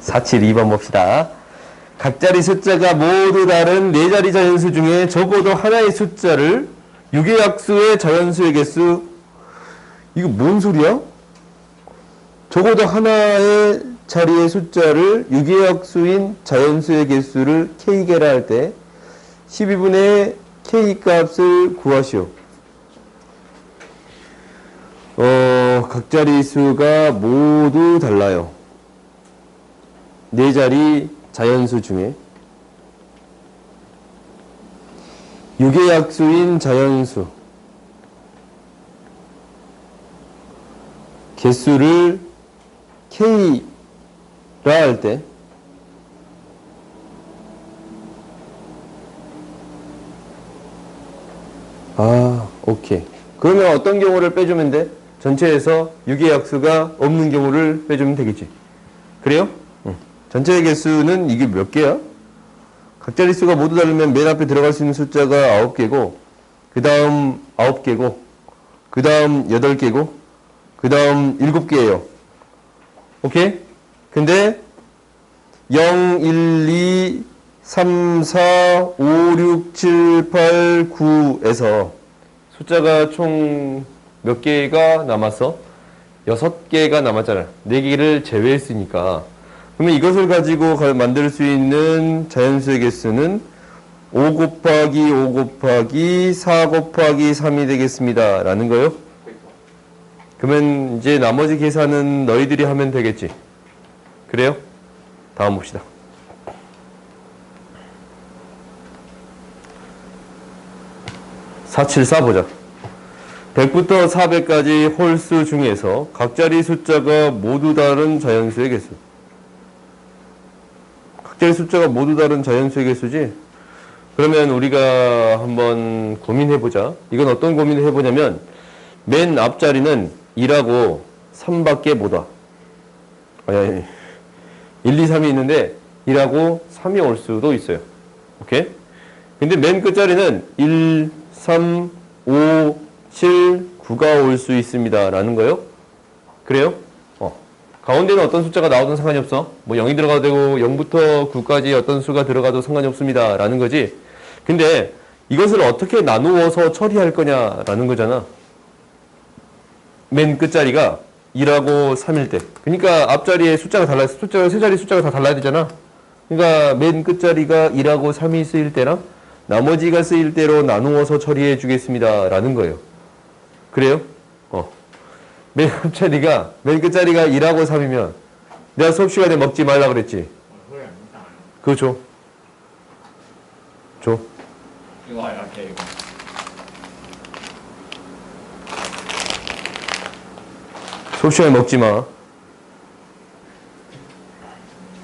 472번 봅시다. 각자리 숫자가 모두 다른 4자리 자연수 중에 적어도 하나의 숫자를 유계약수의 자연수의 개수. 이거 뭔 소리야? 적어도 하나의 자리의 숫자를 유계약수인 자연수의 개수를 K개라 할 때 12분의 K 값을 구하시오. 각자리 수가 모두 달라요. 4자리 자연수 중에 유계약수인 자연수 개수를 K라 할 때 오케이. 그러면 어떤 경우를 빼주면 돼? 전체에서 유계약수가 없는 경우를 빼주면 되겠지. 그래요? 전체의 개수는 이게 몇 개야? 각자리 수가 모두 다르면 맨 앞에 들어갈 수 있는 숫자가 9개고 그 다음 9개고 그 다음 8개고 그 다음 7개예요. 오케이? 근데 0, 1, 2, 3, 4, 5, 6, 7, 8, 9에서 숫자가 총 몇 개가 남았어? 6개가 남았잖아. 4개를 제외했으니까. 그러면 이것을 가지고 만들 수 있는 자연수의 개수는 5 곱하기 5 곱하기 4 곱하기 3이 되겠습니다. 라는 거요. 그러면 이제 나머지 계산은 너희들이 하면 되겠지. 그래요? 다음 봅시다. 474 보자. 100부터 400까지 홀수 중에서 각자리 숫자가 모두 다른 자연수의 개수. 각자리 숫자가 모두 다른 자연수의 개수지? 그러면 우리가 한번 고민해보자. 이건 어떤 고민을 해보냐면 맨 앞자리는 2하고 3밖에 못 와. 1, 2, 3이 있는데 1하고 3이 올 수도 있어요. 오케이? 근데 맨 끝자리는 1, 3, 5, 7, 9가 올 수 있습니다. 라는 거요. 그래요? 가운데는 어떤 숫자가 나오든 상관이 없어. 뭐 0이 들어가도 되고 0부터 9까지 어떤 수가 들어가도 상관이 없습니다. 라는 거지. 근데 이것을 어떻게 나누어서 처리할 거냐라는 거잖아. 맨 끝자리가 1하고 3일 때. 그러니까 앞자리에 숫자가 달라요. 세 자리 숫자가 다 달라야 되잖아. 그러니까 맨 끝자리가 1하고 3이 쓰일 때랑 나머지가 쓰일 때로 나누어서 처리해 주겠습니다. 라는 거예요. 그래요? 맨 끝자리가 1하고 3이면 내가 수업 시간에 먹지 말라 그랬지? 그거 줘. 줘. 이거 이렇게 이거. 수업 시간에 먹지 마.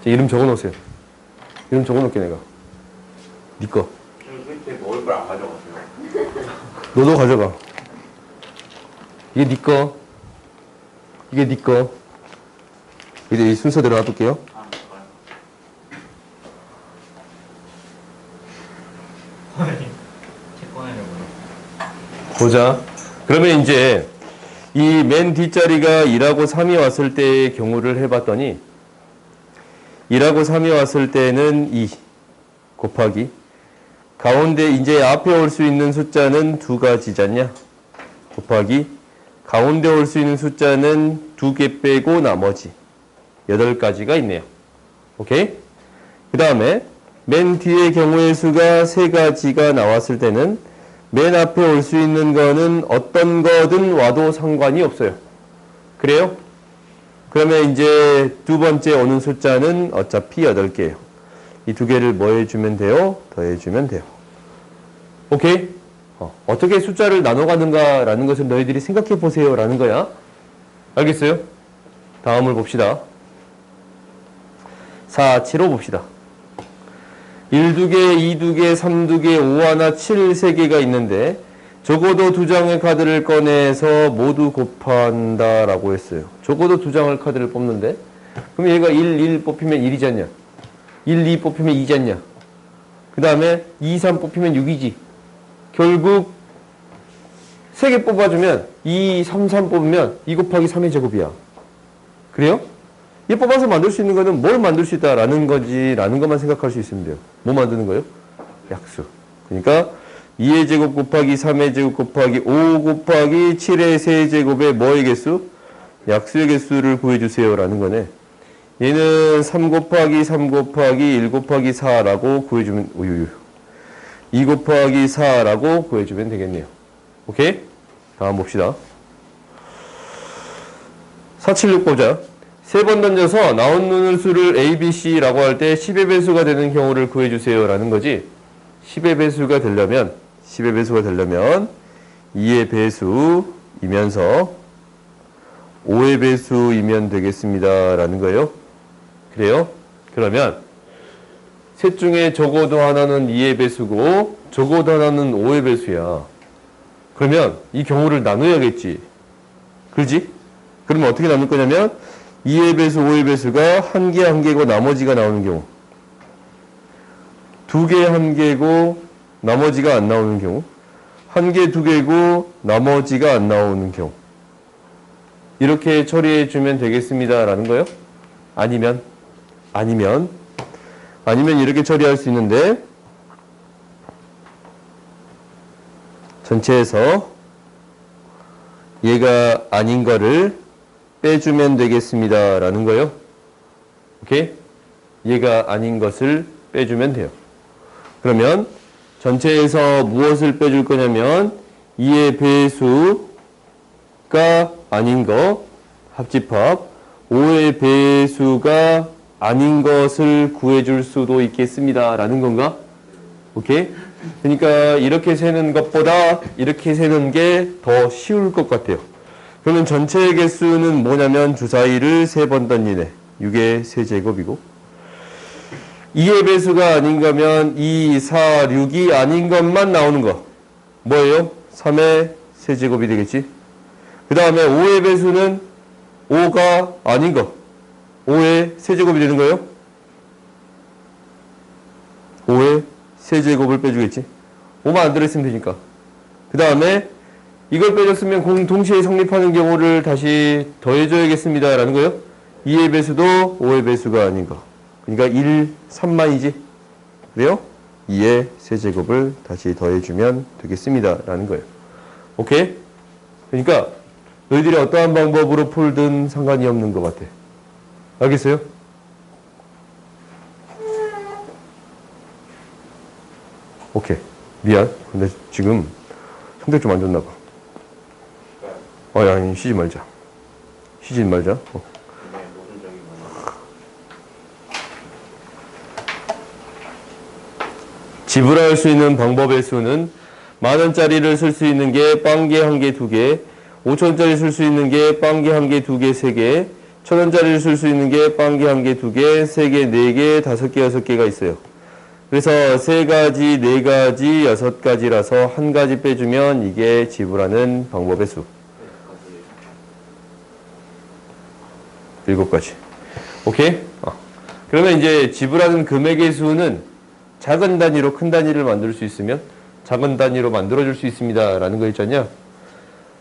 이름 적어 놓으세요. 이름 적어 놓을게 내가. 네 거. 그때 먹을 걸 안 가져갔어요. 너도 가져가. 이게 네 거. 이게 네 거. 이제 이 순서대로 놔둘게요. 보자. 그러면 이제 이 맨 뒷자리가 1하고 3이 왔을 때의 경우를 해봤더니 1하고 3이 왔을 때는 2 곱하기 가운데 이제 앞에 올 수 있는 숫자는 2가지잖냐? 곱하기 가운데 올 수 있는 숫자는 2개 빼고 나머지 8가지가 있네요. 오케이? 그 다음에 맨 뒤의 경우의 수가 3가지가 나왔을 때는 맨 앞에 올 수 있는 거는 어떤 거든 와도 상관이 없어요. 그래요? 그러면 이제 두 번째 오는 숫자는 어차피 8개예요. 이 2개를 뭐 해주면 돼요? 더해주면 돼요. 오케이? 어떻게 숫자를 나눠가는가 라는 것을 너희들이 생각해 보세요 라는 거야. 알겠어요? 다음을 봅시다. 4, 7, 5 봅시다. 1, 2개, 2, 2개, 3, 2개, 5 하나, 7, 3개가 있는데 적어도 2장의 카드를 꺼내서 모두 곱한다 라고 했어요. 적어도 2장의 카드를 뽑는데 그럼 얘가 1 뽑히면 1이지 않냐? 1, 2 뽑히면 2지 않냐? 그 다음에 2, 3 뽑히면 6이지. 결국 3개 뽑아주면 2, 3, 3 뽑으면 2 곱하기 3의 제곱이야. 그래요? 이 뽑아서 만들 수 있는 거는 뭘 만들 수 있다라는 거지라는 것만 생각할 수 있으면 돼요. 뭐 만드는 거예요? 약수. 그러니까 2의 제곱 곱하기 3의 제곱 곱하기 5 곱하기 7의 세제곱의 뭐의 개수? 약수의 개수를 구해주세요라는 거네. 얘는 3 곱하기 3 곱하기 1 곱하기 4라고 구해주면, 2 곱하기 4라고 구해주면 되겠네요. 오케이? 다음 봅시다. 476 보자. 세 번 던져서 나온 눈을 수를 A, B, C라고 할 때 10의 배수가 되는 경우를 구해주세요라는 거지. 10의 배수가 되려면 2의 배수이면서 5의 배수이면 되겠습니다. 라는 거예요. 그래요? 그러면 셋 중에 적어도 하나는 2의 배수고 적어도 하나는 5의 배수야. 그러면 이 경우를 나눠야겠지. 그렇지? 그러면 어떻게 나눌 거냐면 2의 배수, 5의 배수가 한 개, 한 개고 나머지가 나오는 경우. 2개, 한 개고 나머지가 안 나오는 경우. 1개, 2개고 나머지가 안 나오는 경우. 이렇게 처리해 주면 되겠습니다. 라는 거예요. 아니면 이렇게 처리할 수 있는데 전체에서 얘가 아닌 거를 빼주면 되겠습니다. 라는 거예요. 오케이? 얘가 아닌 것을 빼주면 돼요. 그러면 전체에서 무엇을 빼줄 거냐면 2의 배수가 아닌 거 합집합 5의 배수가 아닌 것을 구해줄 수도 있겠습니다. 라는 건가? 오케이? 그러니까 이렇게 세는 것보다 이렇게 세는 게 더 쉬울 것 같아요. 그러면 전체 개수는 뭐냐면 주사위를 3번 던지네. 6의 세제곱이고 2의 배수가 아닌 거면 2, 4, 6이 아닌 것만 나오는 거. 뭐예요? 3의 세제곱이 되겠지. 그 다음에 5의 배수는 5가 아닌 거. 5의 세제곱이 되는 거예요? 5의 세제곱을 빼주겠지. 5만 안 들어있으면 되니까. 그 다음에 이걸 빼줬으면 동시에 성립하는 경우를 다시 더해줘야겠습니다. 라는 거예요. 2의 배수도 5의 배수가 아닌 거. 그러니까 1, 3만이지. 그래요? 2의 세제곱을 다시 더해주면 되겠습니다. 라는 거예요. 오케이? 그러니까 너희들이 어떠한 방법으로 풀든 상관이 없는 것 같아. 알겠어요? 오케이. 미안. 근데 지금 성격 좀 안 좋나 봐. 아니, 쉬지 말자. 쉬지 말자. 지불할 수 있는 방법의 수는 10,000원짜리를 쓸 수 있는 게 빵개 1개, 2개, 5,000원짜리 쓸 수 있는 게 빵개 1개, 2개, 3개, 1,000원짜리를 쓸 수 있는 게 빵개 1개, 2개, 3개, 4개, 5개, 6개가 있어요. 그래서 3가지, 4가지, 6가지라서 1가지 빼주면 이게 지불하는 방법의 수. 7가지. 오케이? 그러면 이제 지불하는 금액의 수는 작은 단위로 큰 단위를 만들 수 있으면 작은 단위로 만들어줄 수 있습니다. 라는 거 있잖냐?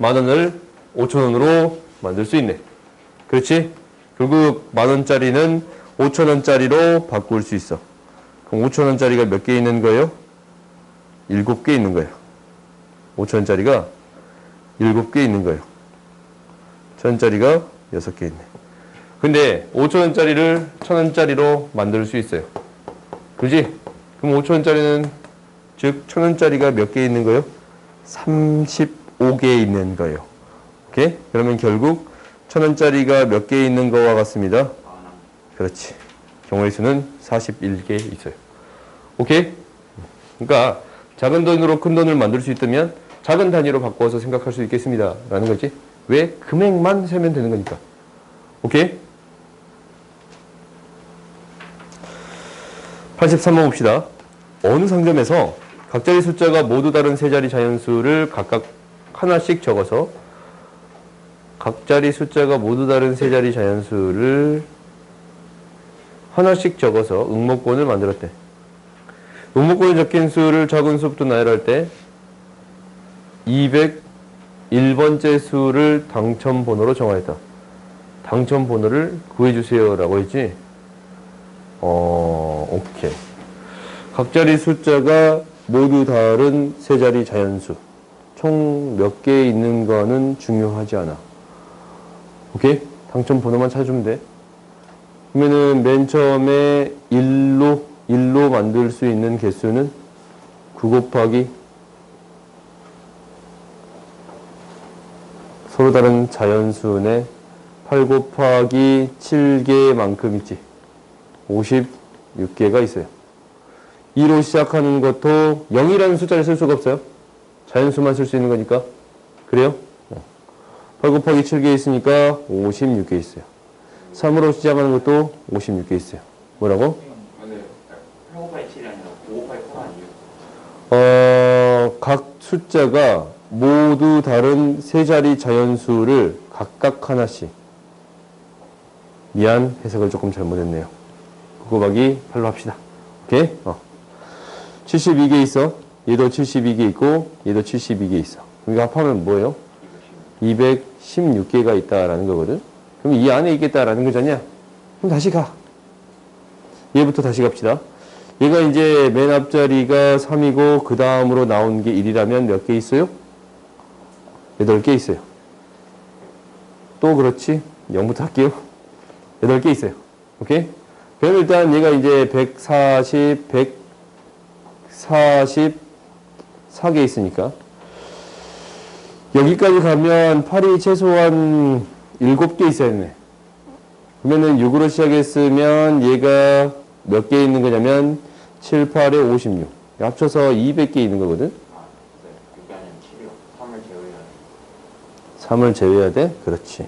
10,000원을 5,000원으로 만들 수 있네. 그렇지? 결국 10,000원짜리는 5,000원짜리로 바꿀 수 있어. 그럼 5,000원짜리가 몇 개 있는 거예요? 7개 있는 거예요. 5,000원짜리가 7개 있는 거예요. 1,000원짜리가 6개 있네. 근데 5,000원짜리를 1,000원짜리로 만들 수 있어요. 그지? 그럼 5,000원짜리는 즉 1,000원짜리가 몇 개 있는 거예요? 35개 있는 거예요. 오케이? 그러면 결국 1,000원짜리가 몇 개 있는 거와 같습니다. 그렇지. 경우의 수는 41개 있어요. 오케이? 그러니까 작은 돈으로 큰 돈을 만들 수 있다면 작은 단위로 바꿔서 생각할 수 있겠습니다. 라는 거지. 왜? 금액만 세면 되는 거니까. 오케이? 83번 봅시다. 어느 상점에서 각자리 숫자가 모두 다른 세 자리 자연수를 각각 하나씩 적어서 각자리 숫자가 모두 다른 세 자리 자연수를 하나씩 적어서 응모권을 만들었대. 응모권에 적힌 수를 작은 수부터 나열할 때 201번째 수를 당첨번호로 정하였다. 당첨 번호를 구해주세요 라고 했지. 오케이. 각 자리 숫자가 모두 다른 세 자리 자연수. 총 몇 개 있는 거는 중요하지 않아. 오케이? 당첨 번호만 찾아주면 돼. 그러면은 맨 처음에 1로 만들 수 있는 개수는 9 곱하기 서로 다른 자연수네 8 곱하기 7개만큼 있지. 56개가 있어요. 2로 시작하는 것도 0이라는 숫자를 쓸 수가 없어요. 자연수만 쓸 수 있는 거니까. 그래요? 8 곱하기 7개 있으니까 56개 있어요. 3으로 시작하는 것도 56개 있어요. 뭐라고? 근데 8 곱하기 7이 아니라 5 곱하기 4가 아니에요? 각 숫자가 모두 다른 세 자리 자연수를 각각 하나씩. 미안, 해석을 조금 잘못했네요. 9 곱하기 8로 합시다. 오케이? 72개 있어. 얘도 72개 있고 얘도 72개 있어. 그럼 이거 합하면 뭐예요? 216개가 있다라는 거거든. 그럼 이 안에 있겠다라는 거잖냐? 그럼 다시 가. 얘부터 다시 갑시다. 얘가 이제 맨 앞자리가 3이고 그 다음으로 나온 게 1이라면 몇 개 있어요? 8개 있어요. 또 그렇지? 0부터 할게요. 8개 있어요. 오케이? 그럼 일단 얘가 이제 144개 있으니까 여기까지 가면 8이 최소한 7개 있어야 되네. 그러면은 6으로 시작했으면 얘가 몇 개 있는 거냐면 7, 8에 56. 합쳐서 200개 있는 거거든. 네. 그게 아니라 7이요. 3을 제외해야 돼. 3을 제외해야 돼? 그렇지.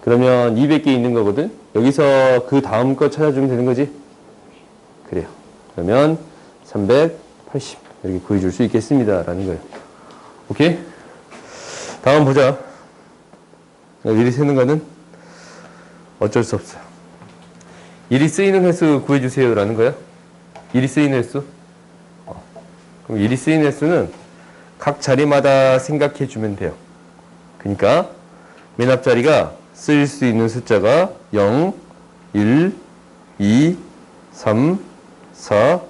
그러면 200개 있는 거거든. 여기서 그 다음 거 찾아주면 되는 거지. 그래요. 그러면 380 이렇게 구해줄 수 있겠습니다 라는 거예요. 오케이? 다음 보자. 미리 세는 거는 어쩔 수 없어요. 일이 쓰이는 횟수 구해주세요 라는 거야. 일이 쓰이는 횟수. 그럼 일이 쓰이는 횟수는 각 자리마다 생각해 주면 돼요. 그러니까 맨 앞자리가 쓰일 수 있는 숫자가 0, 1, 2, 3, 4,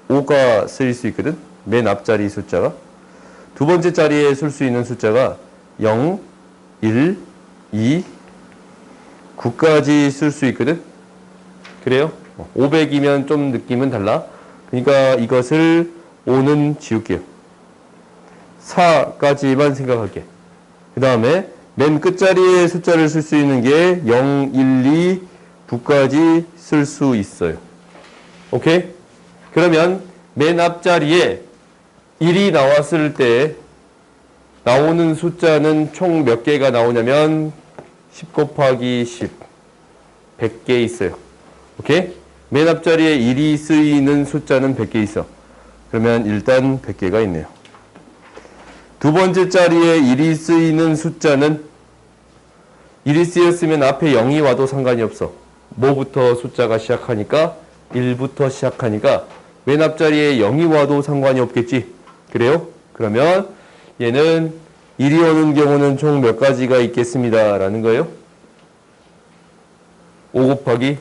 5가 쓰일 수 있거든. 맨 앞자리 숫자가. 두 번째 자리에 쓸 수 있는 숫자가 0, 1, 2, 9까지 쓸 수 있거든. 그래요? 500이면 좀 느낌은 달라. 그러니까 이것을 5는 지울게요. 4까지만 생각할게. 그 다음에 맨 끝자리에 숫자를 쓸 수 있는 게 0, 1, 2, 9까지 쓸 수 있어요. 오케이? 그러면 맨 앞자리에 1이 나왔을 때 나오는 숫자는 총 몇 개가 나오냐면 10 곱하기 10, 100개 있어요. 오케이? 맨 앞자리에 1이 쓰이는 숫자는 100개 있어. 그러면 일단 100개가 있네요. 두 번째 자리에 1이 쓰이는 숫자는 1이 쓰였으면 앞에 0이 와도 상관이 없어. 뭐부터 숫자가 시작하니까? 1부터 시작하니까 맨 앞자리에 0이 와도 상관이 없겠지. 그래요? 그러면 얘는 1이 오는 경우는 총 몇 가지가 있겠습니다. 라는 거예요. 5 곱하기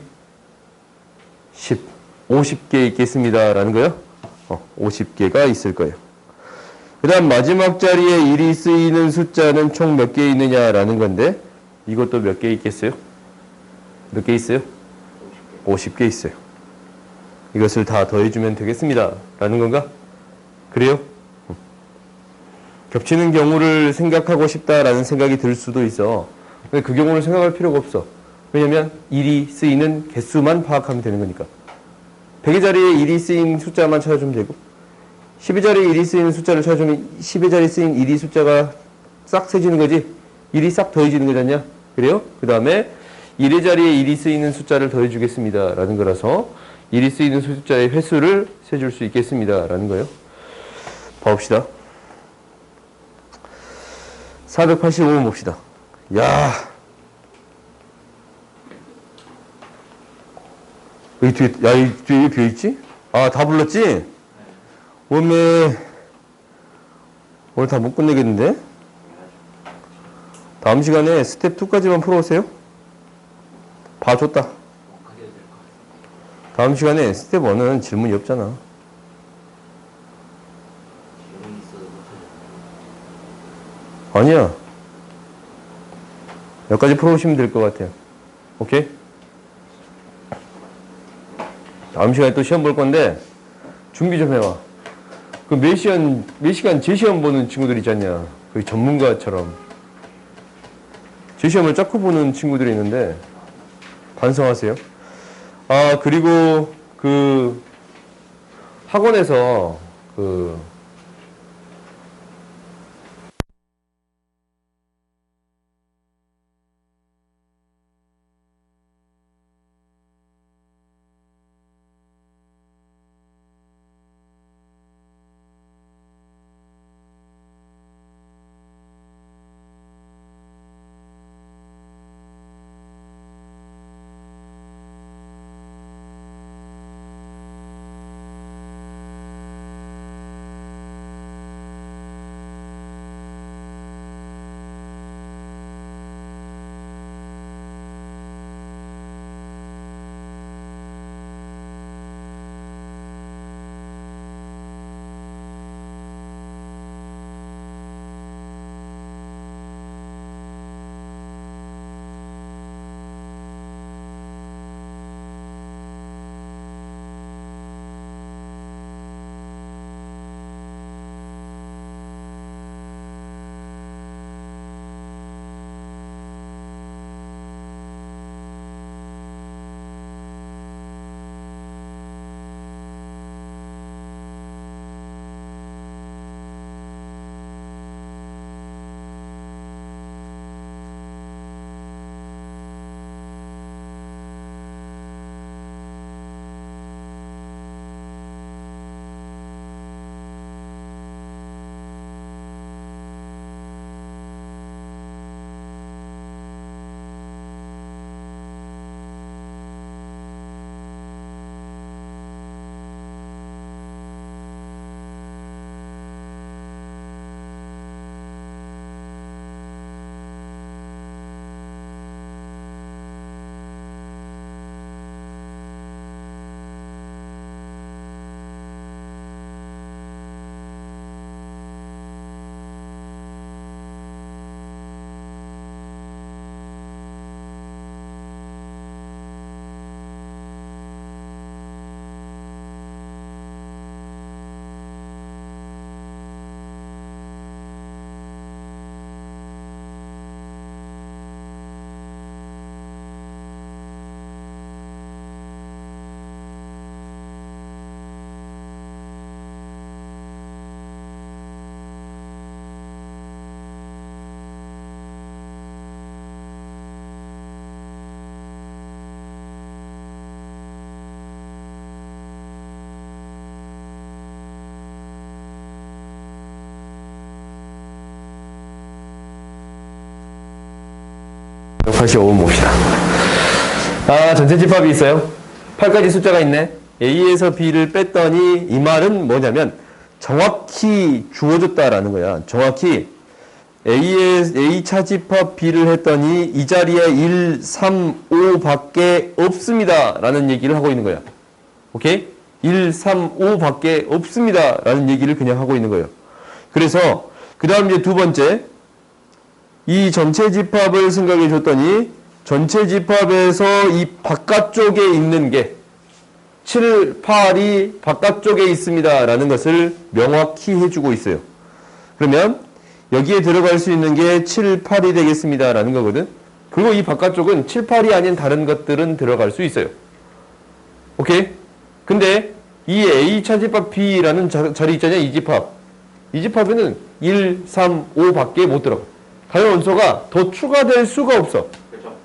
10. 50개 있겠습니다. 라는 거예요. 50개가 있을 거예요. 그 다음 마지막 자리에 1이 쓰이는 숫자는 총 몇 개 있느냐라는 건데 이것도 몇 개 있겠어요? 몇 개 있어요? 50개 있어요. 이것을 다 더해주면 되겠습니다. 라는 건가? 그래요? 겹치는 경우를 생각하고 싶다라는 생각이 들 수도 있어. 근데 그 경우를 생각할 필요가 없어. 왜냐면 1이 쓰이는 개수만 파악하면 되는 거니까. 100의 자리에 1이 쓰인 숫자만 찾아주면 되고 10의 자리에 1이 쓰이는 숫자를 찾아주면 10의 자리에 쓰인 1이 숫자가 싹 세지는 거지. 1이 싹 더해지는 거잖냐. 그래요? 그 다음에 1의 자리에 1이 쓰이는 숫자를 더해주겠습니다. 라는 거라서 1이 쓰이는 숫자의 횟수를 세줄 수 있겠습니다. 라는 거예요. 봐봅시다. 485번 봅시다. 야, 여기 뒤에, 야, 이 뒤에 비어있지? 아, 다 불렀지? 오늘 다 못 끝내겠는데? 다음 시간에 스텝 2까지만 풀어오세요. 봐줬다. 가져도 될 것 같아요. 다음 시간에 스텝 1은 질문이 없잖아. 질문이 있어도 못해요. 아니야. 여기까지 풀어오시면 될 것 같아요. 오케이? 다음 시간에 또 시험 볼 건데 준비 좀 해와. 그 몇 시간 제 시험 보는 친구들 있지 않냐. 그 전문가처럼. 제 시험을 짝고 보는 친구들이 있는데 반성하세요. 아, 그리고 그 학원에서 그 다시 5번 봅시다. 아, 전체 집합이 있어요. 8가지 숫자가 있네. A에서 B를 뺐더니 이 말은 뭐냐면 정확히 주어졌다라는 거야. 정확히 A 차집합 B를 했더니 이 자리에 1, 3, 5밖에 없습니다. 라는 얘기를 하고 있는 거야. 오케이? 1, 3, 5밖에 없습니다. 라는 얘기를 그냥 하고 있는 거예요. 그래서 그 다음 이제 두 번째, 이 전체 집합을 생각해 줬더니 전체 집합에서 이 바깥쪽에 있는 게 7, 8이 바깥쪽에 있습니다. 라는 것을 명확히 해주고 있어요. 그러면 여기에 들어갈 수 있는 게 7, 8이 되겠습니다. 라는 거거든. 그리고 이 바깥쪽은 7, 8이 아닌 다른 것들은 들어갈 수 있어요. 오케이? 근데 이 A 차집합 B라는 자리 있잖아요. 이 집합. 이 집합에는 1, 3, 5밖에 못 들어가. 다른 원소가 더 추가될 수가 없어. 그렇죠.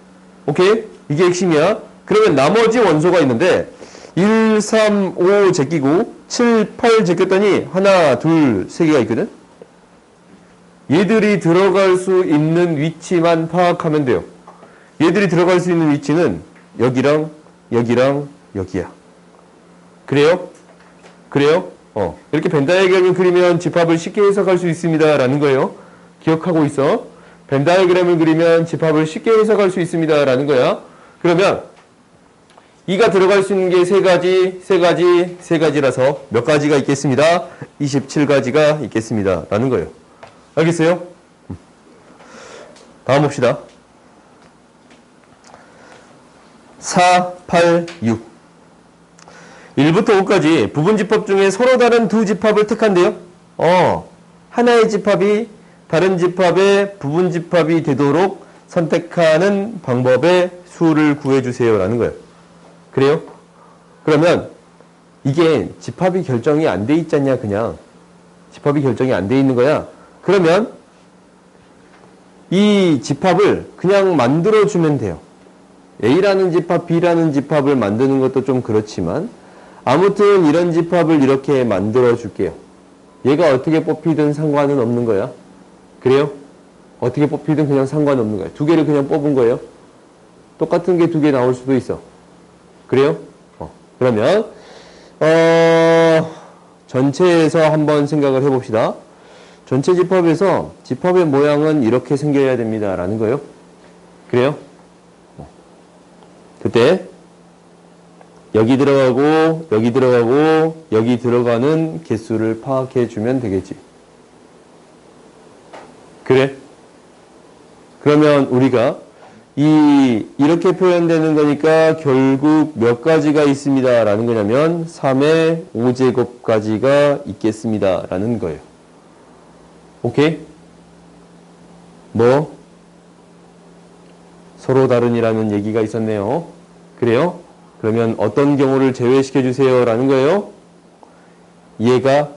오케이? 이게 핵심이야. 그러면 나머지 원소가 있는데 1, 3, 5 제끼고 7, 8 제꼈더니 하나, 둘, 세 개가 있거든. 얘들이 들어갈 수 있는 위치만 파악하면 돼요. 얘들이 들어갈 수 있는 위치는 여기랑 여기랑 여기야. 그래요? 그래요? 이렇게 벤 다이어그램을 그리면 집합을 쉽게 해석할 수 있습니다. 라는 거예요. 기억하고 있어. 벤 다이어그램을 그리면 집합을 쉽게 해석할 수 있습니다. 라는 거야. 그러면 이가 들어갈 수 있는 게 세 가지라서 몇 가지가 있겠습니다. 27가지가 있겠습니다. 라는 거예요. 알겠어요? 다음 봅시다. 4, 8, 6. 1부터 5까지 부분집합 중에 서로 다른 두 집합을 택한대요. 하나의 집합이 다른 집합의 부분집합이 되도록 선택하는 방법의 수를 구해주세요. 라는 거예요. 그래요? 그러면 이게 집합이 결정이 안 돼 있잖냐, 그냥. 집합이 결정이 안 돼 있는 거야. 그러면 이 집합을 그냥 만들어주면 돼요. A라는 집합, B라는 집합을 만드는 것도 좀 그렇지만 아무튼 이런 집합을 이렇게 만들어줄게요. 얘가 어떻게 뽑히든 상관은 없는 거야. 그래요? 어떻게 뽑히든 그냥 상관없는 거야. 두 개를 그냥 뽑은 거예요. 똑같은 게 두 개 나올 수도 있어. 그래요? 그러면 전체에서 한번 생각을 해봅시다. 전체 집합에서 집합의 모양은 이렇게 생겨야 됩니다. 라는 거예요. 그래요? 그때 여기 들어가고 여기 들어가고 여기 들어가는 개수를 파악해 주면 되겠지. 그래? 그러면 우리가 이렇게 표현되는 거니까 결국 몇 가지가 있습니다. 라는 거냐면 3의 5제곱까지가 있겠습니다. 라는 거예요. 오케이? 뭐? 서로 다른이라는 얘기가 있었네요. 그래요? 그러면 어떤 경우를 제외시켜 주세요. 라는 거예요. 얘가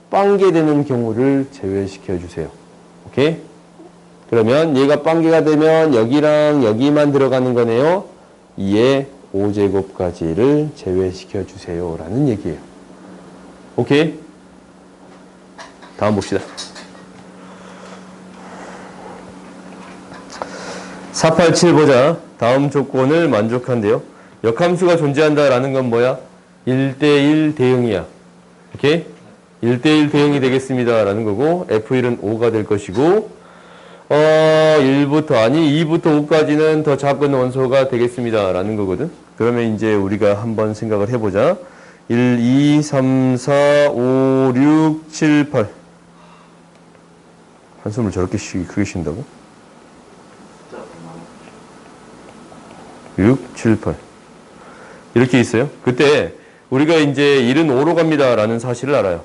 빵개되는 경우를 제외시켜 주세요. 오케이? 그러면 얘가 빵개가 되면 여기랑 여기만 들어가는 거네요. 2의 5제곱까지를 제외시켜 주세요. 라는 얘기예요. 오케이? 다음 봅시다. 487 보자. 다음 조건을 만족한대요. 역함수가 존재한다라는 건 뭐야? 1대1 대응이야. 오케이? 1대1 대응이 되겠습니다. 라는 거고, F1은 5가 될 것이고, 2부터 5까지는 더 작은 원소가 되겠습니다. 라는 거거든. 그러면 이제 우리가 한번 생각을 해보자. 1, 2, 3, 4, 5, 6, 7, 8. 한숨을 저렇게 크게 쉰다고? 6, 7, 8. 이렇게 있어요. 그때 우리가 이제 1은 5로 갑니다. 라는 사실을 알아요.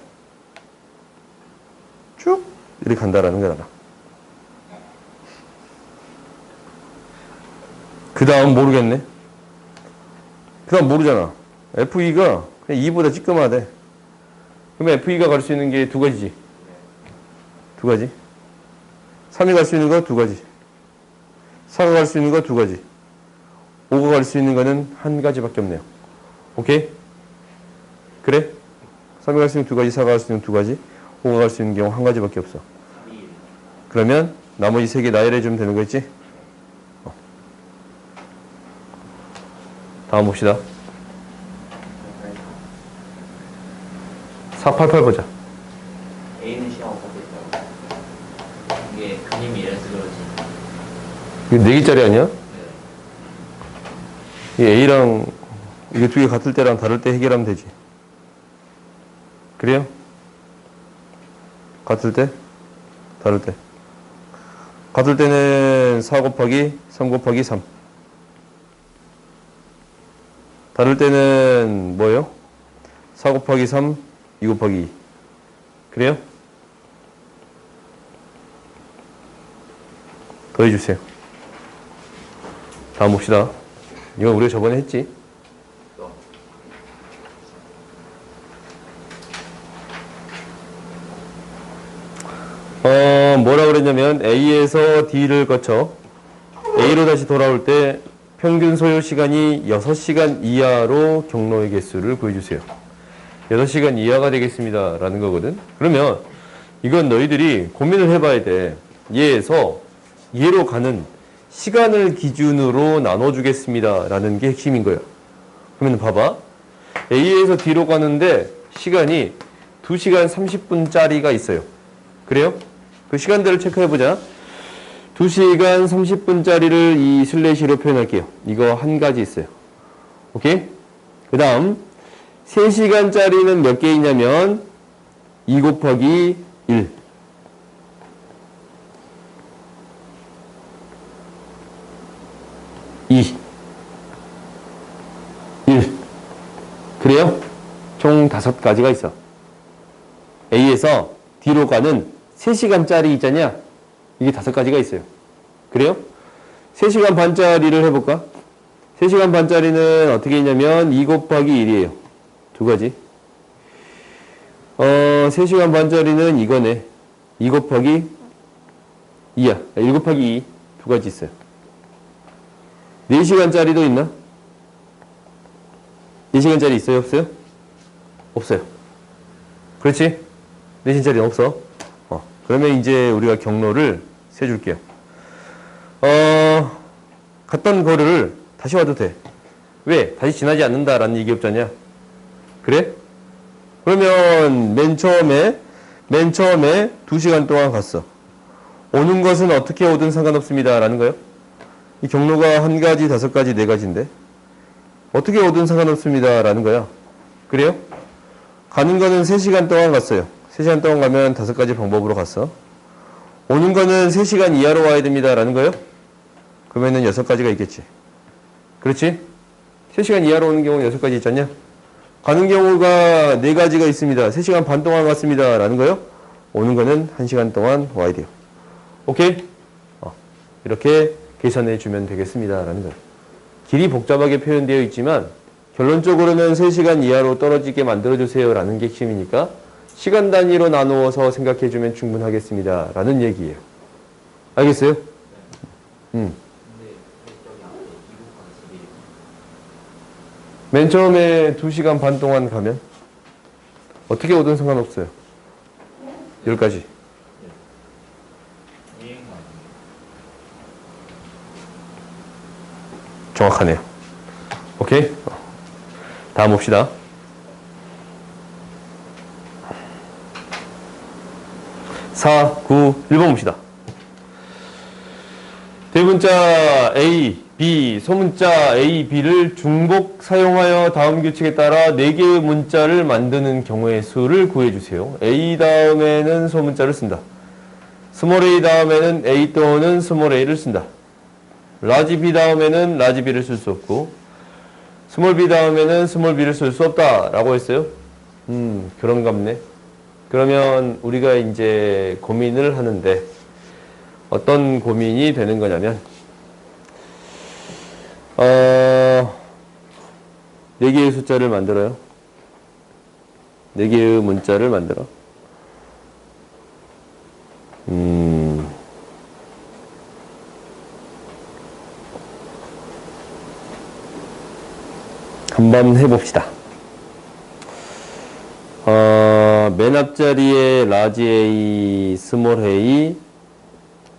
쭉 이렇게 간다라는 걸 알아. 그 다음 모르겠네. 그 다음 모르잖아. F2가 그냥 2보다 찌끔하대. 그러면 F2가 갈 수 있는 게 두 가지지. 두 가지. 3이 갈 수 있는 거 두 가지. 4가 갈 수 있는 거 두 가지. 5가 갈 수 있는 거는 한 가지밖에 없네요. 오케이? 그래? 3이 갈 수 있는 두 가지, 4가 갈 수 있는 두 가지, 5가 갈 수 있는 경우 한 가지밖에 없어. 그러면 나머지 세 개 나열해 주면 되는 거겠지? 다음 봅시다. 488 보자. A는 시험 없었고 있다고. 이게 그림이 이래서 그러지. 이거 4개짜리 아니야? 네. 이 A랑 이게 두 개 같을 때랑 다를 때 해결하면 되지. 그래요? 같을 때? 다를 때. 같을 때는 4 곱하기 3 곱하기 3. 다를 때는 뭐예요? 4 곱하기 3, 2 곱하기 2. 그래요? 더해주세요. 다음 봅시다. 이거 우리가 저번에 했지? 뭐라 그랬냐면 A에서 D를 거쳐 A로 다시 돌아올 때 평균 소요 시간이 6시간 이하로 경로의 개수를 구해주세요. 6시간 이하가 되겠습니다. 라는 거거든. 그러면 이건 너희들이 고민을 해봐야 돼. 얘에서 얘로 가는 시간을 기준으로 나눠주겠습니다. 라는 게 핵심인 거예요. 그러면 봐봐. A에서 D로 가는데 시간이 2시간 30분짜리가 있어요. 그래요? 그 시간대를 체크해보자. 2시간 30분짜리를 이 슬래시로 표현할게요. 이거 한 가지 있어요. 오케이? 그 다음 3시간짜리는 몇 개 있냐면 2 곱하기 1. 2. 1. 그래요? 총 5가지가 있어. A에서 D로 가는 3시간짜리 있잖냐? 이게 5가지가 있어요. 그래요? 3시간 반짜리를 해볼까? 3시간 반짜리는 어떻게 있냐면 2 곱하기 1이에요. 2가지. 3시간 반짜리는 이거네. 2 곱하기 2야. 1 곱하기 2. 2가지 있어요. 4시간짜리도 있나? 4시간짜리 있어요? 없어요? 없어요. 그렇지? 4시간짜리는 없어. 그러면 이제 우리가 경로를 세줄게요. 갔던 거리를 다시 와도 돼. 왜? 다시 지나지 않는다라는 얘기 없잖냐? 그래? 그러면 맨 처음에 2시간 동안 갔어. 오는 것은 어떻게 오든 상관없습니다. 라는 거예요. 이 경로가 1가지, 5가지, 4가지인데 어떻게 오든 상관없습니다. 라는 거야. 그래요? 가는 거는 3시간 동안 갔어요. 3시간 동안 가면 5가지 방법으로 갔어. 오는 거는 3시간 이하로 와야 됩니다. 라는 거예요? 그러면은 6가지가 있겠지. 그렇지? 3시간 이하로 오는 경우는 6가지 있잖냐? 가는 경우가 4가지가 있습니다. 3시간 반 동안 갔습니다. 라는 거예요? 오는 거는 1시간 동안 와야 돼요. 오케이? 이렇게 계산해 주면 되겠습니다. 라는 거예요. 길이 복잡하게 표현되어 있지만 결론적으로는 3시간 이하로 떨어지게 만들어주세요. 라는 게 핵심이니까 시간 단위로 나누어서 생각해 주면 충분하겠습니다. 라는 얘기예요. 알겠어요? 맨 처음에 2시간 반 동안 가면 어떻게 오든 상관없어요. 10가지. 정확하네요. 오케이? 다음 봅시다. 4, 9, 1번 봅시다. 대문자 A, B, 소문자 A, B를 중복 사용하여 다음 규칙에 따라 4개의 문자를 만드는 경우의 수를 구해주세요. A 다음에는 소문자를 쓴다. 스몰 a 다음에는 A 또는 스몰 a를 쓴다. 라지 B 다음에는 라지 B를 쓸 수 없고 스몰 b 다음에는 스몰 b를 쓸 수 없다 라고 했어요. 그런갑네. 그러면 우리가 이제 고민을 하는데 어떤 고민이 되는 거냐면 4개의 숫자를 만들어요. 4개의 문자를 만들어. 한번 해봅시다. 맨 앞자리에 라지 A, 스몰 a,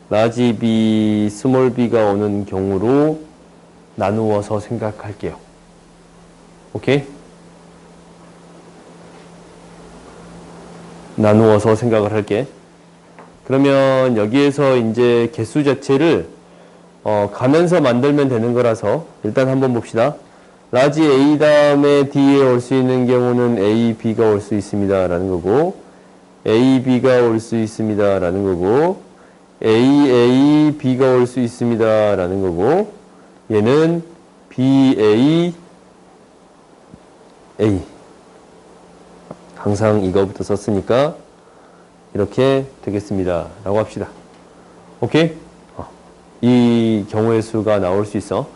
라지 B, 스몰 b가 오는 경우로 나누어서 생각할게요. 오케이? 나누어서 생각을 할게. 그러면 여기에서 이제 개수 자체를 가면서 만들면 되는 거라서 일단 한번 봅시다. 라지 A 다음에 D에 올 수 있는 경우는 A, B가 올 수 있습니다. 라는 거고 A, B가 올 수 있습니다. 라는 거고 A, A, B가 올 수 있습니다. 라는 거고 얘는 B, A, A 항상 이거부터 썼으니까 이렇게 되겠습니다. 라고 합시다. 오케이? 이 경우의 수가 나올 수 있어.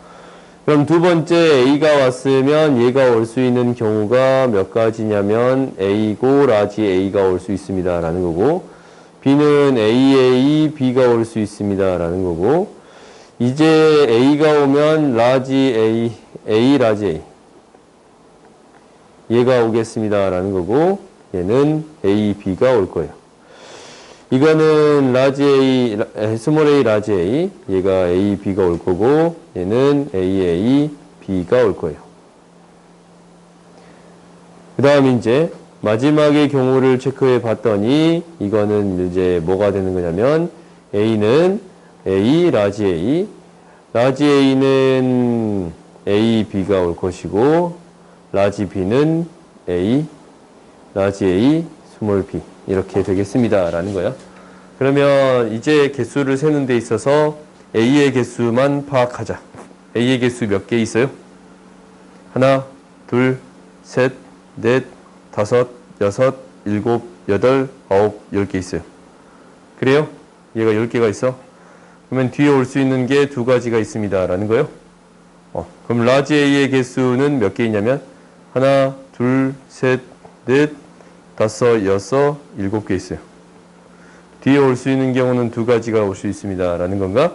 그럼 두 번째 A가 왔으면 얘가 올 수 있는 경우가 몇 가지냐면 A고 라지 A가 올 수 있습니다. 라는 거고 B는 AA, B가 올 수 있습니다. 라는 거고 이제 A가 오면 라지 A, A, 라지 A 얘가 오겠습니다. 라는 거고 얘는 A, B가 올 거예요. 이거는 라지 A, 스몰 a, 라지 A 얘가 A, B가 올 거고 얘는 A, A, B가 올 거예요. 그 다음 이제 마지막의 경우를 체크해 봤더니 이거는 이제 뭐가 되는 거냐면 A는 A, 라지 A. 라지 A는 A, B가 올 것이고, 라지 B는 A, 라지 A, 스몰 B. 이렇게 되겠습니다. 라는 거야. 그러면 이제 개수를 세는 데 있어서 A의 개수만 파악하자. A의 개수 몇 개 있어요? 하나, 둘, 셋, 넷, 다섯, 여섯, 일곱, 여덟, 아홉, 10개 있어요. 그래요? 얘가 10개가 있어. 그러면 뒤에 올 수 있는 게 두 가지가 있습니다. 라는 거예요. 그럼 라지 A의 개수는 몇 개 있냐면 하나, 둘, 셋, 넷, 다섯, 여섯, 7개 있어요. 뒤에 올 수 있는 경우는 두 가지가 올 수 있습니다. 라는 건가?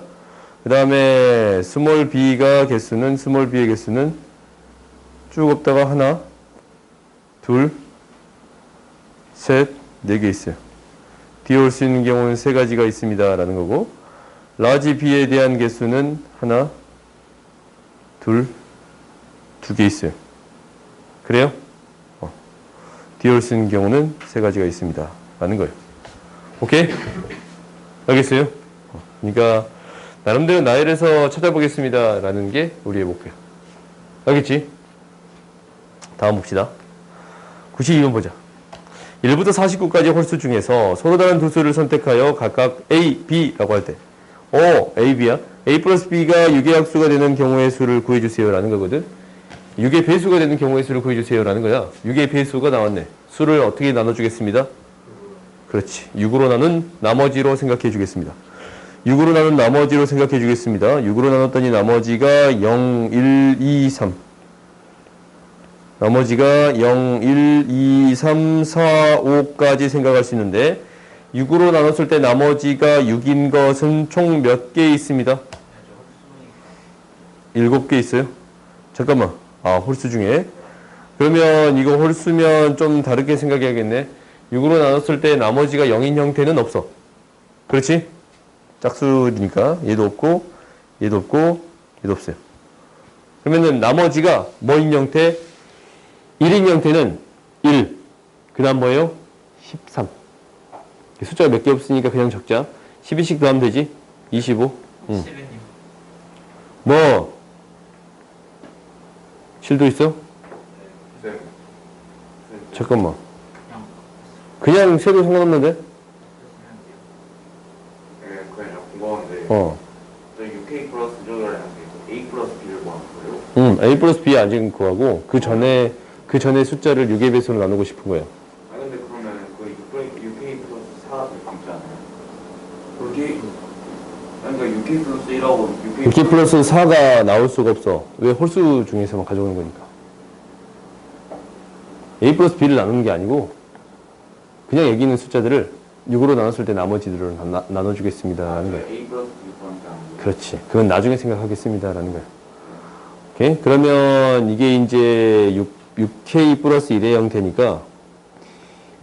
그 다음에 스몰 b가 개수는 스몰 b의 개수는 쭉 없다가 하나, 둘, 셋, 4개 있어요. 뒤에 올 수 있는 경우는 세 가지가 있습니다. 라는 거고, 라지 b에 대한 개수는 하나, 둘, 2개 있어요. 그래요? 뒤에 올 수 있는 경우는 세 가지가 있습니다. 라는 거예요. 오케이? 알겠어요? 그러니까 나름대로 나열해서 찾아보겠습니다. 라는 게 우리의 목표야. 알겠지? 다음 봅시다. 92번 보자. 1부터 49까지 홀수 중에서 서로 다른 두 수를 선택하여 각각 A, B라고 할 때 A, B야? A 플러스 B가 6의 합수가 되는 경우의 수를 구해주세요. 라는 거거든. 6의 배수가 되는 경우의 수를 구해주세요. 라는 거야. 6의 배수가 나왔네. 수를 어떻게 나눠주겠습니다? 그렇지. 6으로 나눈 나머지로 생각해 주겠습니다. 6으로 나눈 나머지로 생각해 주겠습니다. 6으로 나눴더니 나머지가 0, 1, 2, 3. 나머지가 0, 1, 2, 3, 4, 5까지 생각할 수 있는데 6으로 나눴을 때 나머지가 6인 것은 총 몇 개 있습니다? 7개 있어요? 잠깐만. 홀수 중에. 그러면 이거 홀수면 좀 다르게 생각해야겠네. 6으로 나눴을 때 나머지가 0인 형태는 없어. 그렇지? 짝수니까 얘도 없고 얘도 없고 얘도 없어요. 그러면은 나머지가 뭐인 형태? 1인 형태는 1. 그 다음 뭐예요? 13. 숫자가 몇 개 없으니까 그냥 적자. 12씩 더하면 되지? 25. 응. 뭐 7도 있어? 잠깐만. 그냥 세도 상관없는데? 그냥 궁금한데 저희 UK 플러스 조절이라는 게 A 플러스 B를 구하는 거예요? A 플러스 B 아직은 구하고 그 전에 숫자를 6의 배수로 나누고 싶은 거예요. 근데 그러면 그 UK 플러스 4가 될 수 있잖아요. 그러니까 UK 플러스 1하고 6의 플러스 4가 나올 수가 없어. 왜? 홀수 중에서만 가져오는 거니까. A 플러스 B를 나누는 게 아니고 그냥 여기 있는 숫자들을 6으로 나눴을 때 나머지들을 나눠주겠습니다. 라는 거예요. A 플러스 B 포함장. 그렇지. 그건 나중에 생각하겠습니다. 라는 거예요. 오케이? 그러면 이게 이제 6K 플러스 1의 형태니까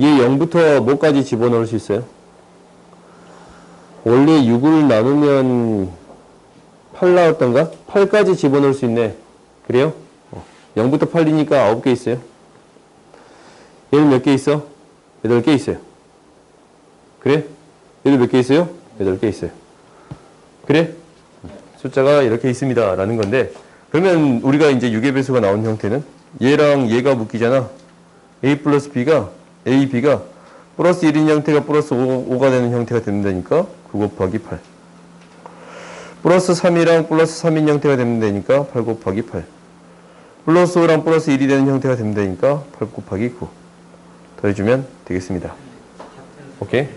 얘 0부터 뭐까지 집어넣을 수 있어요? 원래 6을 나누면 8 나왔던가? 8까지 집어넣을 수 있네. 그래요? 0부터 8이니까 9개 있어요. 얘는 몇 개 있어? 8개 있어요. 그래? 얘도 몇 개 있어요? 8개 있어요. 그래? 숫자가 이렇게 있습니다. 라는 건데, 그러면 우리가 이제 6의 배수가 나온 형태는 얘랑 얘가 묶이잖아. A 플러스 B가, A, B가 플러스 1인 형태가 플러스 5가 되는 형태가 된다니까 9 곱하기 8. 플러스 3이랑 플러스 3인 형태가 되면 되니까 8 곱하기 8. 플러스 5랑 플러스 1이 되는 형태가 되면 되니까 8 곱하기 9. 더해주면 되겠습니다. 오케이?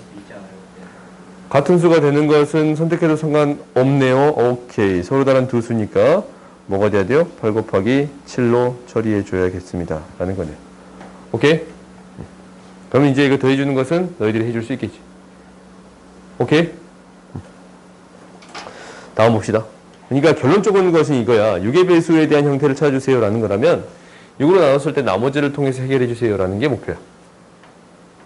같은 수가 되는 것은 선택해도 상관없네요. 오케이. 서로 다른 두 수니까 뭐가 돼야 돼요? 8 곱하기 7로 처리해 줘야겠습니다. 라는 거네요. 오케이? 그럼 이제 이거 더해주는 것은 너희들이 해줄 수 있겠지. 오케이? 다음 봅시다. 그러니까 결론적인 것은 이거야. 6의 배수에 대한 형태를 찾아주세요. 라는 거라면 6으로 나눴을 때 나머지를 통해서 해결해 주세요. 라는 게 목표야.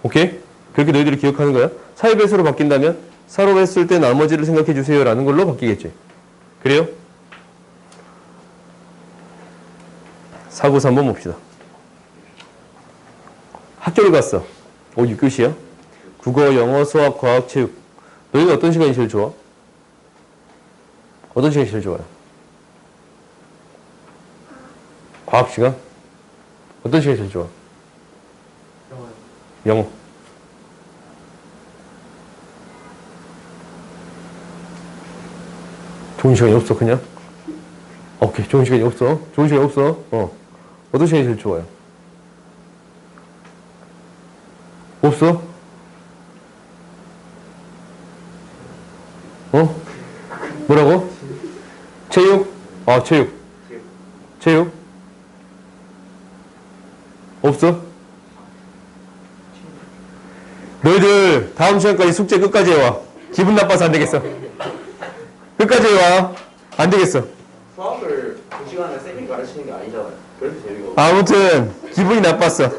오케이? 그렇게 너희들이 기억하는 거야. 4의 배수로 바뀐다면 4로 했을 때 나머지를 생각해 주세요. 라는 걸로 바뀌겠지. 그래요? 493 한번 봅시다. 학교를 갔어. 6교시야? 국어, 영어, 수학, 과학, 체육. 너희는 어떤 시간이 제일 좋아? 어떤 시간이 제일 좋아요? 과학 시간? 어떤 시간이 제일 좋아? 영어. 좋은 시간이 없어, 그냥? 오케이, 좋은 시간이 없어. 좋은 시간이 없어. 어떤 시간이 제일 좋아요? 없어? 뭐라고? 체육? 체육. 체육? 없어? 너희들 다음 시간까지 숙제 끝까지 해와. 기분 나빠서 안 되겠어. 끝까지 해와. 안 되겠어. 수학을 2시간에 쌤이 가르치는 게 아니잖아요. 그래서 재미가 없어요. 아무튼 기분이 나빴어.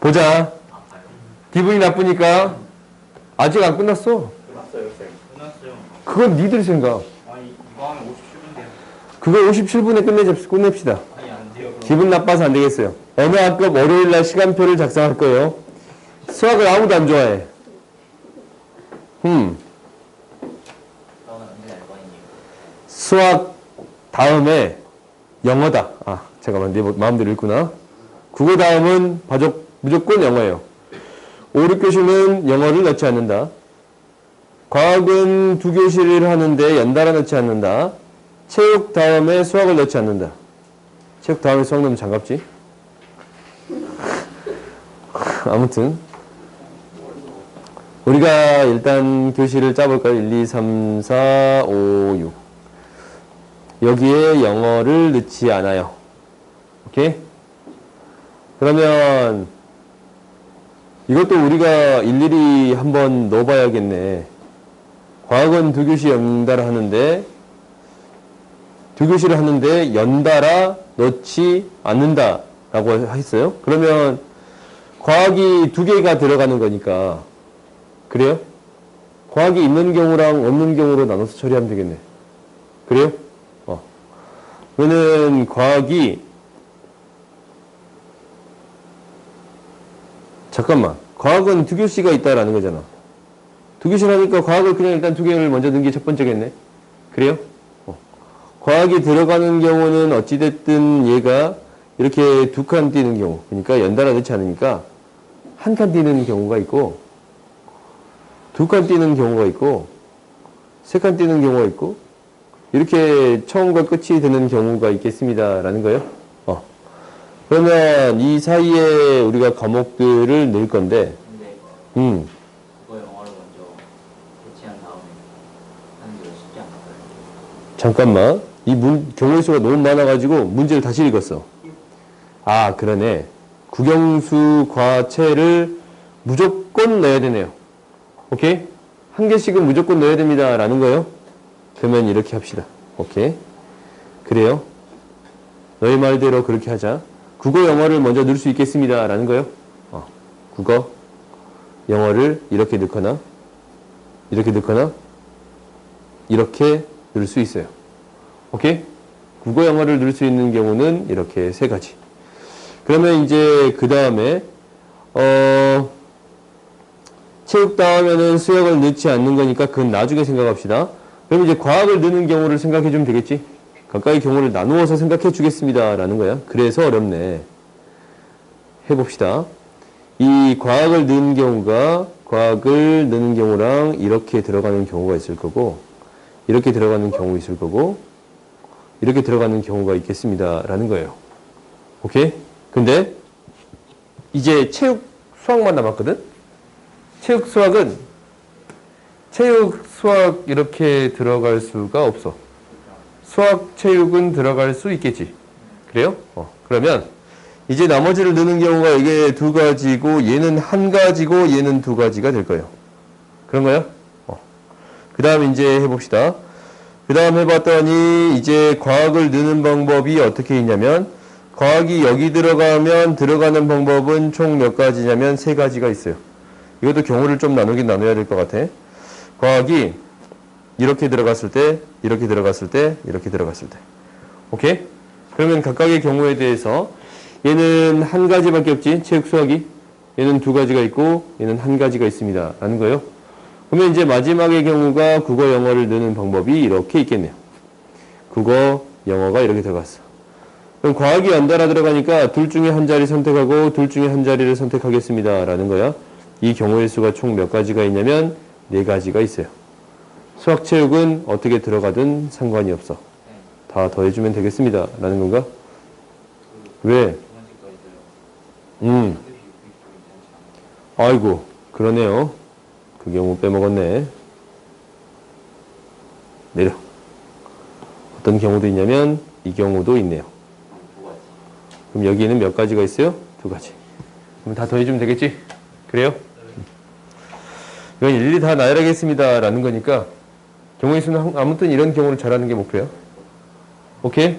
보자. 기분이 나쁘니까 아직 안 끝났어. 끝났어요, 쌤. 끝났어요. 그건 니들 생각. 아니 이거 하면 57분인데요. 그거 57분에 끝냅시다. 아니 안 돼요. 그럼. 기분 나빠서 안 되겠어요. 어느 학급 월요일날 시간표를 작성할 거예요. 수학을 아무도 안 좋아해. 저는 언제 알 거니? 수학 다음에 영어다. 잠깐만 내 마음대로 읽구나. 국어 다음은 무조건 영어예요. 5, 6교시는 영어를 넣지 않는다. 과학은 2교시를 하는데 연달아 넣지 않는다. 체육 다음에 수학을 넣지 않는다. 체육 다음에 수학 넣으면 장갑지? 아무튼 우리가 일단 교시를 짜볼까요? 1, 2, 3, 4, 5, 6 여기에 영어를 넣지 않아요. 오케이? 그러면 이것도 우리가 일일이 한번 넣어봐야겠네. 과학은 2교시 연달아 하는데 2교시를 하는데 연달아 넣지 않는다 라고 했어요. 그러면 과학이 2개가 들어가는 거니까 그래요? 과학이 있는 경우랑 없는 경우로 나눠서 처리하면 되겠네. 그래요? 그러면 과학이 잠깐만. 과학은 2교시가 있다라는 거잖아. 2교시를 하니까 과학을 그냥 일단 2개를 먼저 넣은 게 첫 번째겠네. 그래요? 과학이 들어가는 경우는 어찌됐든 얘가 이렇게 2칸 띄는 경우. 그러니까 연달아 넣지 않으니까 1칸 띄는 경우가 있고 2칸 띄는 경우가 있고 3칸 띄는 경우가 있고 이렇게 처음과 끝이 되는 경우가 있겠습니다. 라는 거예요. 그러면 이 사이에 우리가 과목들을 넣을 건데 근데 그거 영어를 먼저 배치한 다음에 하는 게 쉽지 않을까요? 잠깐만. 이 경우의 수가 너무 많아가지고 문제를 다시 읽었어. 그러네. 국영수 과체를 무조건 넣어야 되네요. 오케이? 한 개씩은 무조건 넣어야 됩니다. 라는 거예요. 그러면 이렇게 합시다. 오케이? 그래요. 너희 말대로 그렇게 하자. 국어 영어를 먼저 넣을 수 있겠습니다. 라는 거예요. 국어 영어를 이렇게 넣거나 이렇게 넣거나 이렇게 넣을 수 있어요. 오케이? 국어 영어를 넣을 수 있는 경우는 이렇게 3가지. 그러면 이제 그 다음에 체육 다음에는 수학을 넣지 않는 거니까 그건 나중에 생각합시다. 그럼 이제 과학을 넣는 경우를 생각해 주면 되겠지? 각각의 경우를 나누어서 생각해 주겠습니다. 라는 거야. 그래서 어렵네. 해봅시다. 이 과학을 넣는 경우랑 이렇게 들어가는 경우가 있을 거고, 이렇게 들어가는 경우 있을 거고, 이렇게 들어가는 경우가 있겠습니다. 라는 거예요. 오케이? 근데 이제 체육, 수학만 남았거든? 체육, 수학 이렇게 들어갈 수가 없어. 수학, 체육은 들어갈 수 있겠지. 그래요? 그러면 이제 나머지를 넣는 경우가 이게 2가지고 얘는 1가지고 얘는 2가지가 될 거예요. 그런가요? 그 다음 이제 해봅시다. 그 다음 해봤더니 이제 과학을 넣는 방법이 어떻게 있냐면 과학이 여기 들어가면 들어가는 방법은 총 몇 가지냐면 3가지가 있어요. 이것도 경우를 좀 나누긴 나눠야 될 것 같아. 과학이 이렇게 들어갔을 때, 이렇게 들어갔을 때, 이렇게 들어갔을 때. 오케이? 그러면 각각의 경우에 대해서 얘는 1가지밖에 없지, 체육 수학이. 얘는 2가지가 있고 얘는 1가지가 있습니다. 라는 거예요. 그러면 이제 마지막의 경우가 국어, 영어를 넣는 방법이 이렇게 있겠네요. 국어, 영어가 이렇게 들어갔어. 그럼 과학이 연달아 들어가니까 둘 중에 한 자리 선택하고 둘 중에 한 자리를 선택하겠습니다. 라는 거야. 이 경우의 수가 총 몇 가지가 있냐면 4가지가 있어요. 수학, 체육은 어떻게 들어가든 상관이 없어. 다 더해주면 되겠습니다. 라는 건가? 왜? 아이고, 그러네요. 그 경우 빼먹었네. 내려. 어떤 경우도 있냐면 이 경우도 있네요. 그럼 여기는 몇 가지가 있어요? 2가지. 그럼 다 더해주면 되겠지? 그래요? 이건 일일이 다 나열하겠습니다. 라는 거니까 경우의 수는 아무튼 이런 경우를 잘하는 게 목표야. 오케이?